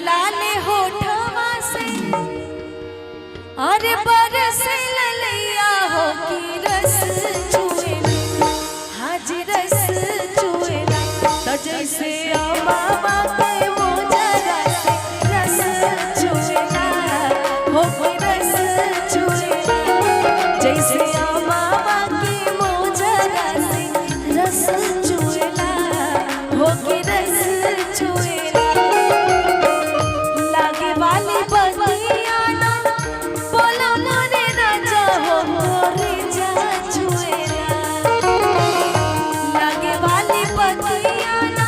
लाले होठवा से अरे बरस ललैया हो की रस चुएला हाजी रस चुएला तो जैसे मामा के मोजरा से रस चुएला हो की रस चुएला जैसे मामा के मोजरा से रस चुएला हो की रस चुएला लागे वाली बतिया ना बोला मोरे राजा हो मोरे जा चुएला लागे वाली बतिया ना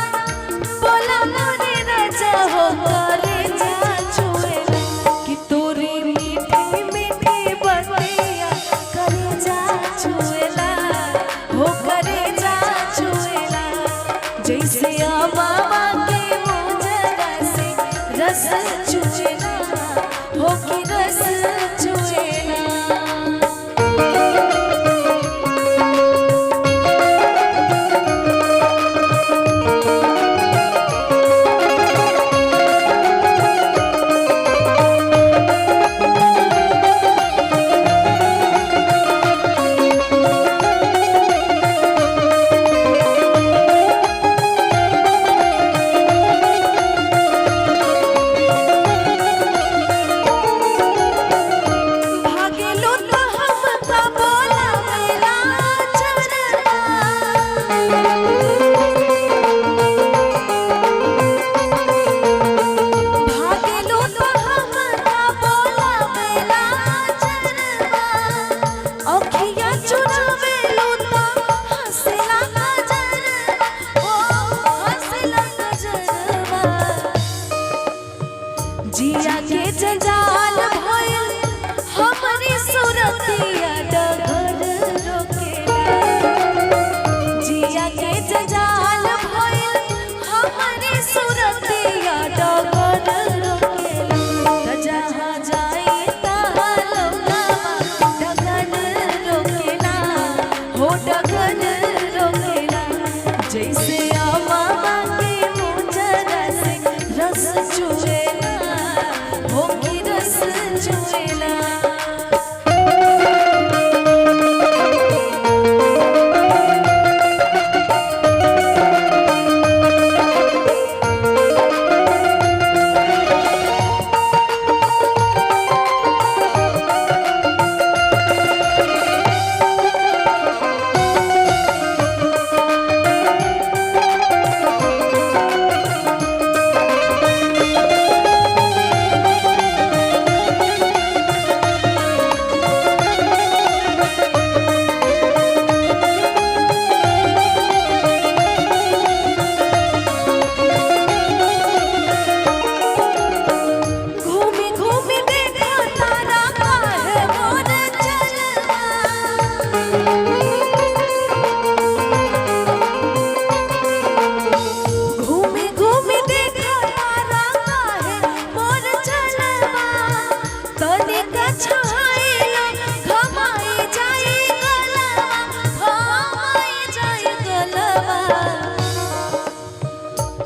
बोला मोरे राजा हो मोरे जा चुएला कि तोरी मीठी मीठी बतिया करे जा चुएला हो करे जा चुएला जैसे मामा के मोजरा से रस चुएला हो की रस चुएला जिया के जंजाल भइल हमरी सुरतिया डगर रोकेला जिया के जंजाल भइल हमरी सुरतिया डगर रोकेला त जहाँ जाए तहाँ लौकावा डगर रोकेला हो डगर रोकेला जैसे मामा के मोजरा से रस चुएला हो की रस चुएला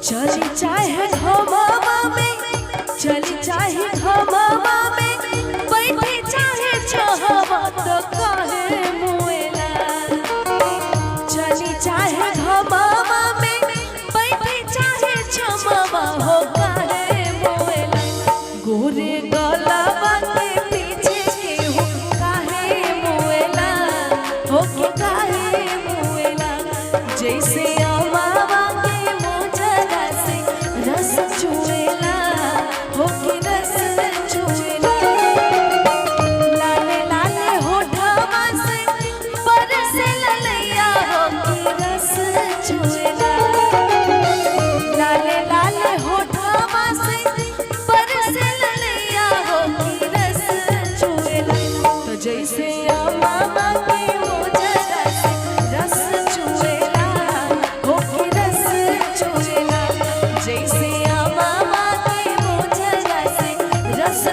चली चाहे घमावा में चली चाहे घमावा में बैठे चाहे छहवा तो काहे मुएला चली चाहे घमावा में बैठे चाहे छहवा हो काहे मुएला गोरे गलवा के पीछे केहू काहे मुएला हो के काहे मुएला जैसे रस चुएला हो की रस चुएला लाले लाले होठवा से बरस ललैया हो की रस चुएला लाले लाले होठवा से बरस ललैया हो की रस चुएला तो जैसे मामा के मोजरा से रस चुएला हो की रस चुएला जैसे मामा के मोजरा से रस